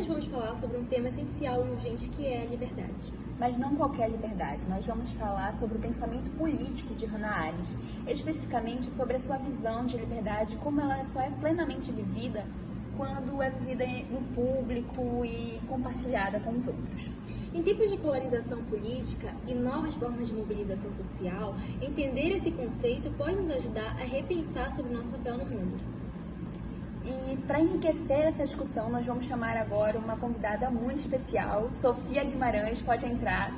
nós vamos falar sobre um tema essencial e urgente que é a liberdade. Mas não qualquer liberdade, nós vamos falar sobre o pensamento político de Hannah Arendt, especificamente sobre a sua visão de liberdade, como ela só é plenamente vivida quando é vivida no público e compartilhada com os outros. Em tempos de polarização política e novas formas de mobilização social, entender esse conceito pode nos ajudar a repensar sobre o nosso papel no mundo. E para enriquecer essa discussão, nós vamos chamar agora uma convidada muito especial, Sofia Guimarães, pode entrar.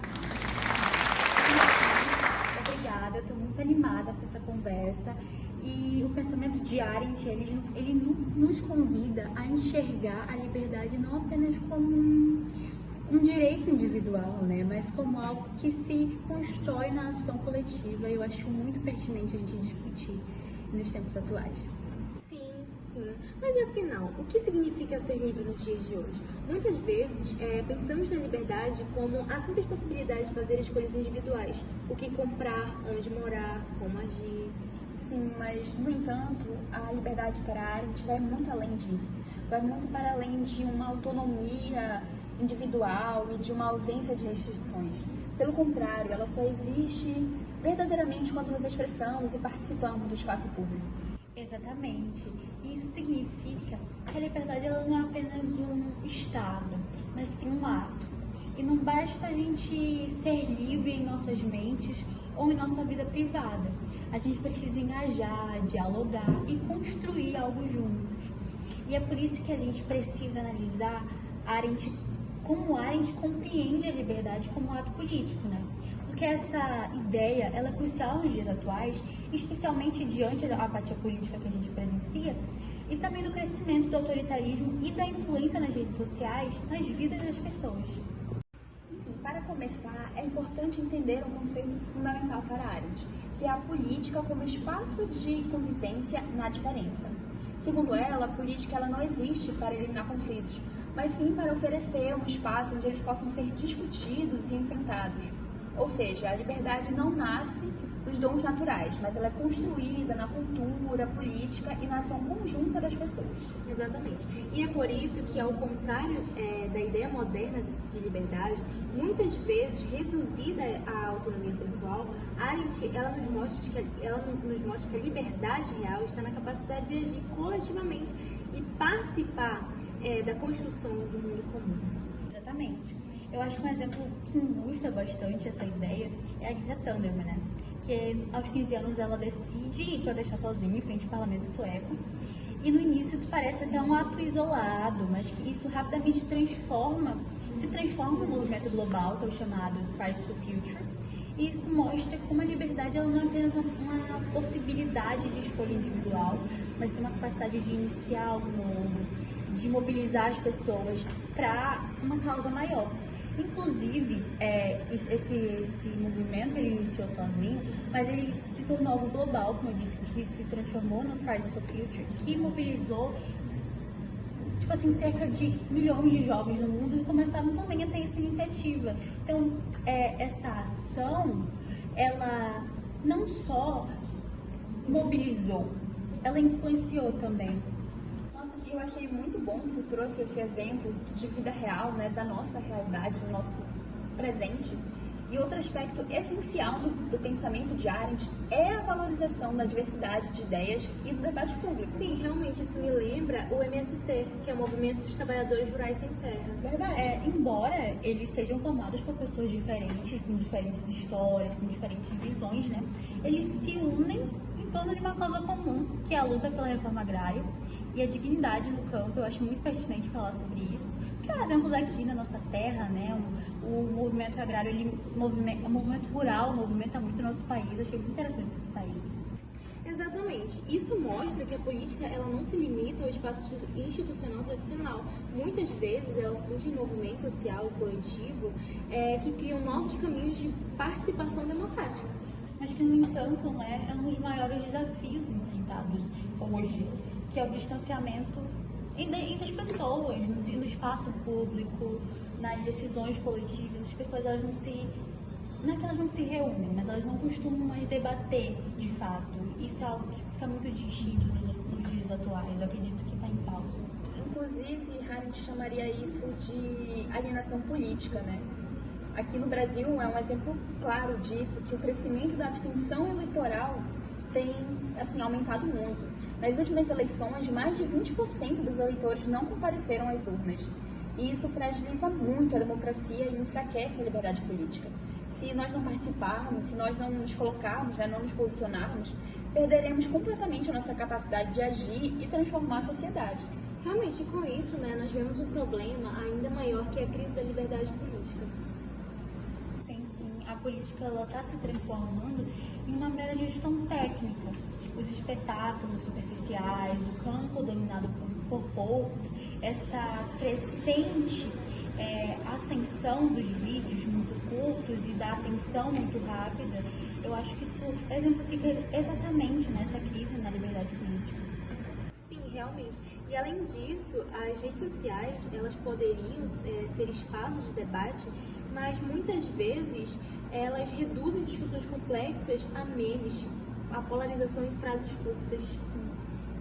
Obrigada, eu estou muito animada com essa conversa. E o pensamento de Arendt, ele nos convida a enxergar a liberdade não apenas como um direito individual, né, mas como algo que se constrói na ação coletiva. Eu acho muito pertinente a gente discutir nos tempos atuais. Sim, mas afinal, o que significa ser livre nos dias de hoje? Muitas vezes pensamos na liberdade como a simples possibilidade de fazer escolhas individuais, o que comprar, onde morar, como agir. Sim, mas no entanto, a liberdade para Arendt vai muito além disso, vai muito para além de uma autonomia individual e de uma ausência de restrições. Pelo contrário, ela só existe verdadeiramente quando nos expressamos e participamos do espaço público. Exatamente. Isso significa que a liberdade ela não é apenas um estado, mas sim um ato. E não basta a gente ser livre em nossas mentes ou em nossa vida privada. A gente precisa engajar, dialogar e construir algo juntos. E é por isso que a gente precisa analisar como Arendt compreende a liberdade como ato político, né? Porque essa ideia, ela é crucial nos dias atuais, especialmente diante da apatia política que a gente presencia e também do crescimento do autoritarismo e da influência nas redes sociais nas vidas das pessoas. Enfim, para começar, é importante entender um conceito fundamental para Arendt, que é a política como espaço de convivência na diferença. Segundo ela, a política ela não existe para eliminar conflitos, mas sim para oferecer um espaço onde eles possam ser discutidos e enfrentados. Ou seja, a liberdade não nasce dos dons naturais, mas ela é construída na cultura, política e na ação conjunta das pessoas. Exatamente. E é por isso que, ao contrário da ideia moderna de liberdade, muitas vezes reduzida à autonomia pessoal, Arendt ela nos mostra que a liberdade real está na capacidade de agir coletivamente e participar da construção do mundo comum. Exatamente. Eu acho que um exemplo que ilustra bastante essa ideia é a Greta Thunberg, né? Que aos 15 anos ela decide ir protestar sozinha em frente ao parlamento sueco. E no início isso parece até um ato isolado, mas que isso rapidamente se transforma em um movimento global, que é o chamado Fridays for Future. E isso mostra como a liberdade ela não é apenas uma possibilidade de escolha individual, mas sim uma capacidade de iniciar algo novo, de mobilizar as pessoas para uma causa maior. Inclusive, esse movimento ele iniciou sozinho, mas ele se tornou algo global, como eu disse, que se transformou no Fridays for Future, que mobilizou cerca de milhões de jovens no mundo e começaram também a ter essa iniciativa. Então, essa ação, ela não só mobilizou, ela influenciou também. Eu achei muito bom que tu trouxe esse exemplo de vida real, né, da nossa realidade, do nosso presente. E outro aspecto essencial do pensamento de Arendt é a valorização da diversidade de ideias e do debate público. Sim, realmente isso me lembra o MST, que é o Movimento dos Trabalhadores Rurais Sem Terra. Verdade. Embora eles sejam formados por pessoas diferentes, com diferentes histórias, com diferentes visões, né, eles se unem em torno de uma causa comum, que é a luta pela reforma agrária e a dignidade no campo. Eu acho muito pertinente falar sobre isso, que é um exemplo daqui na nossa terra, né? O movimento agrário, o movimento rural movimenta muito o nosso país. Eu achei muito interessante citar isso. Exatamente. Isso mostra que a política ela não se limita ao espaço institucional tradicional. Muitas vezes ela surge em movimento social, coletivo, que criam novos caminhos de participação democrática. Mas que, no entanto, né, é um dos maiores desafios enfrentados hoje, que é o distanciamento entre as pessoas, no espaço público, nas decisões coletivas. As pessoas não é que elas não se reúnem, mas elas não costumam mais debater de fato. Isso é algo que fica muito distinto nos dias atuais. Eu acredito que está em falta. Inclusive, Arendt chamaria isso de alienação política, né? Aqui no Brasil é um exemplo claro disso, que o crescimento da abstenção eleitoral tem aumentado muito. Nas últimas eleições, mais de 20% dos eleitores não compareceram às urnas. E isso fragiliza muito a democracia e enfraquece a liberdade política. Se nós não participarmos, se nós não nos colocarmos, não nos posicionarmos, perderemos completamente a nossa capacidade de agir e transformar a sociedade. Realmente, com isso, nós vemos um problema ainda maior, que é a crise da liberdade política. Sim, a política está se transformando em uma mera gestão técnica. Os espetáculos superficiais, o campo dominado por poucos, essa crescente ascensão dos vídeos muito curtos e da atenção muito rápida, eu acho que isso exemplifica exatamente nessa crise na liberdade política. Sim, realmente. E além disso, as redes sociais, elas poderiam ser espaços de debate, mas muitas vezes elas reduzem discussões complexas a memes, a polarização em frases curtas.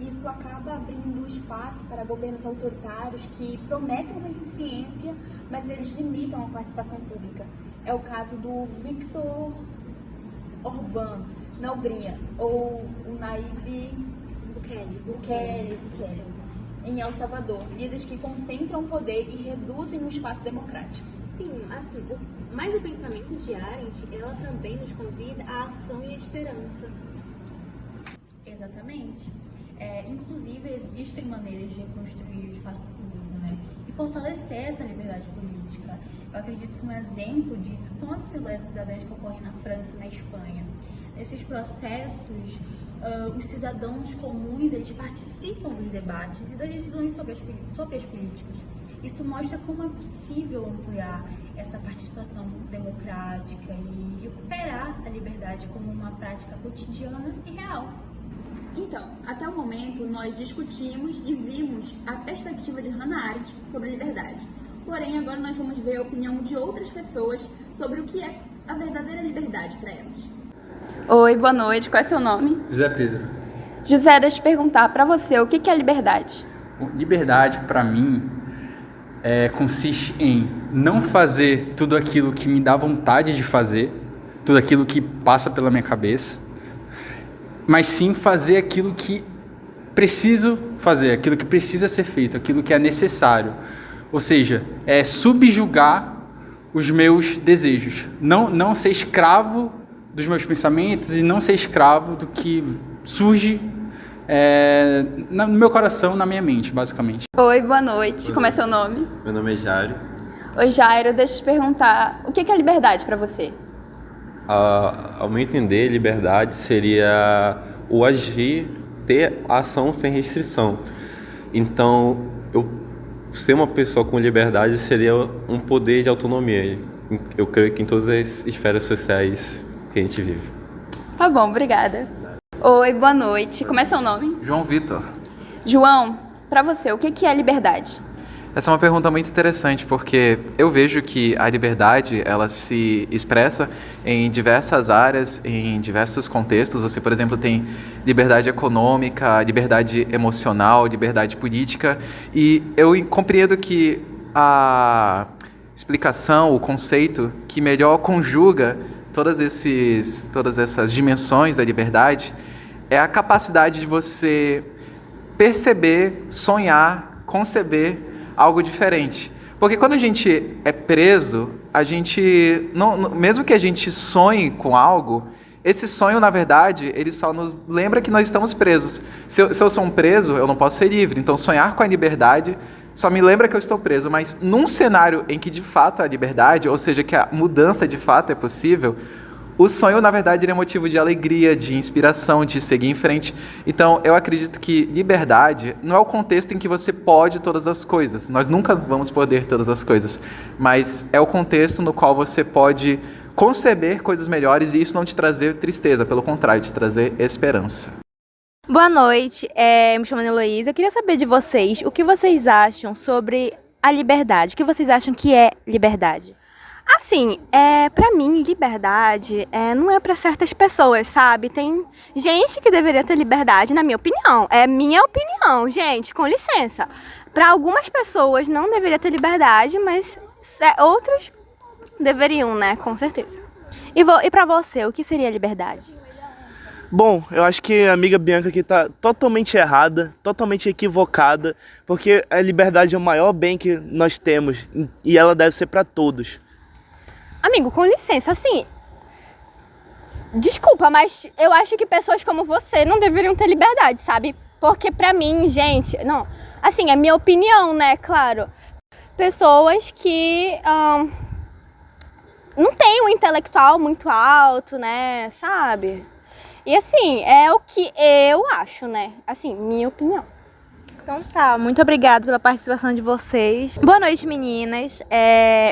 Isso acaba abrindo espaço para governos autoritários que prometem uma eficiência, mas eles limitam a participação pública. É o caso do Viktor Orbán, na Hungria, ou o Nayib Bukele, em El Salvador, líderes que concentram poder e reduzem o espaço democrático. Sim, mas o pensamento de Arendt, ela também nos convida à ação e à esperança. Exatamente. Inclusive, existem maneiras de reconstruir o espaço público, e fortalecer essa liberdade política. Eu acredito que um exemplo disso são as assembleias cidadãs que ocorrem na França e na Espanha. Nesses processos, os cidadãos comuns, eles participam dos debates e das decisões sobre as políticas. Isso mostra como é possível ampliar essa participação democrática e recuperar a liberdade como uma prática cotidiana e real. Então, até o momento, nós discutimos e vimos a perspectiva de Hannah Arendt sobre a liberdade. Porém, agora nós vamos ver a opinião de outras pessoas sobre o que é a verdadeira liberdade para elas. Oi, boa noite. Qual é seu nome? José Pedro. José, deixa eu te perguntar para você, o que é liberdade? Liberdade, para mim, consiste em não fazer tudo aquilo que me dá vontade de fazer, tudo aquilo que passa pela minha cabeça, mas sim fazer aquilo que preciso fazer, aquilo que precisa ser feito, aquilo que é necessário. Ou seja, subjugar os meus desejos. Não ser escravo dos meus pensamentos e não ser escravo do que surge no meu coração, na minha mente, basicamente. Oi, boa noite. Como é seu nome? Meu nome é Jairo. Oi, Jairo. Deixa eu te perguntar, o que é liberdade para você? Ao meu entender, liberdade seria o agir, ter ação sem restrição. Então, eu ser uma pessoa com liberdade seria um poder de autonomia. Eu creio que em todas as esferas sociais que a gente vive. Tá bom, obrigada. Oi, boa noite. Como é seu nome? João Vitor. João, para você, o que é liberdade? Essa é uma pergunta muito interessante, porque eu vejo que a liberdade, ela se expressa em diversas áreas, em diversos contextos. Você, por exemplo, tem liberdade econômica, liberdade emocional, liberdade política, e eu compreendo que a explicação, o conceito que melhor conjuga todas essas dimensões da liberdade é a capacidade de você perceber, sonhar, conceber algo diferente. Porque quando a gente é preso, a gente, mesmo que a gente sonhe com algo, esse sonho, na verdade, ele só nos lembra que nós estamos presos. Se eu sou um preso, eu não posso ser livre. Então, sonhar com a liberdade só me lembra que eu estou preso. Mas num cenário em que, de fato, há liberdade, ou seja, que a mudança, de fato, é possível, o sonho, na verdade, ele é motivo de alegria, de inspiração, de seguir em frente. Então, eu acredito que liberdade não é o contexto em que você pode todas as coisas. Nós nunca vamos poder todas as coisas. Mas é o contexto no qual você pode conceber coisas melhores e isso não te trazer tristeza, pelo contrário, te trazer esperança. Boa noite, me chamo Heloísa. Eu queria saber de vocês o que vocês acham sobre a liberdade. O que vocês acham que é liberdade? Assim, pra mim, liberdade não é pra certas pessoas, sabe? Tem gente que deveria ter liberdade, na minha opinião. É minha opinião, gente, com licença. para algumas pessoas não deveria ter liberdade, mas outras deveriam, né? Com certeza. E pra você, o que seria liberdade? Bom, eu acho que a amiga Bianca aqui tá totalmente errada, totalmente equivocada, porque a liberdade é o maior bem que nós temos e ela deve ser para todos. Amigo, com licença, assim, desculpa, mas eu acho que pessoas como você não deveriam ter liberdade, sabe? Porque pra mim, gente, não, assim, é minha opinião, né, claro. Pessoas que não têm um intelectual muito alto, né, sabe? E assim, é o que eu acho, né? Assim, minha opinião. Então tá, muito obrigada pela participação de vocês. Boa noite, meninas.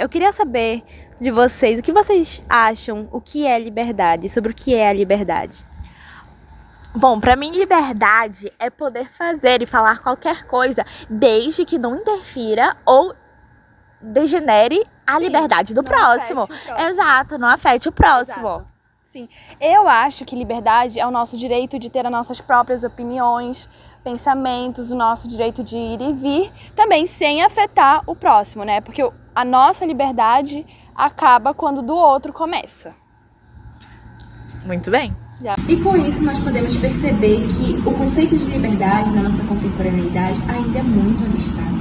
Eu queria saber de vocês o que vocês acham, o que é liberdade, sobre o que é a liberdade. Bom, pra mim, liberdade é poder fazer e falar qualquer coisa, desde que não interfira ou degenere a liberdade do próximo. Exato, não afete o próximo. Exato. Sim, eu acho que liberdade é o nosso direito de ter as nossas próprias opiniões, pensamentos, o nosso direito de ir e vir, também sem afetar o próximo, né? Porque a nossa liberdade acaba quando do outro começa. Muito bem. E com isso nós podemos perceber que o conceito de liberdade na nossa contemporaneidade ainda é muito abstrato.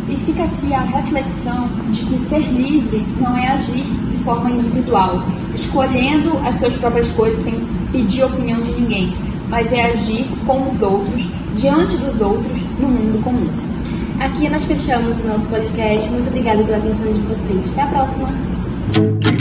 E fica aqui a reflexão de que ser livre não é agir de forma individual, escolhendo as suas próprias coisas sem pedir opinião de ninguém, mas é agir com os outros, diante dos outros, no mundo comum. Aqui nós fechamos o nosso podcast. Muito obrigada pela atenção de vocês. Até a próxima!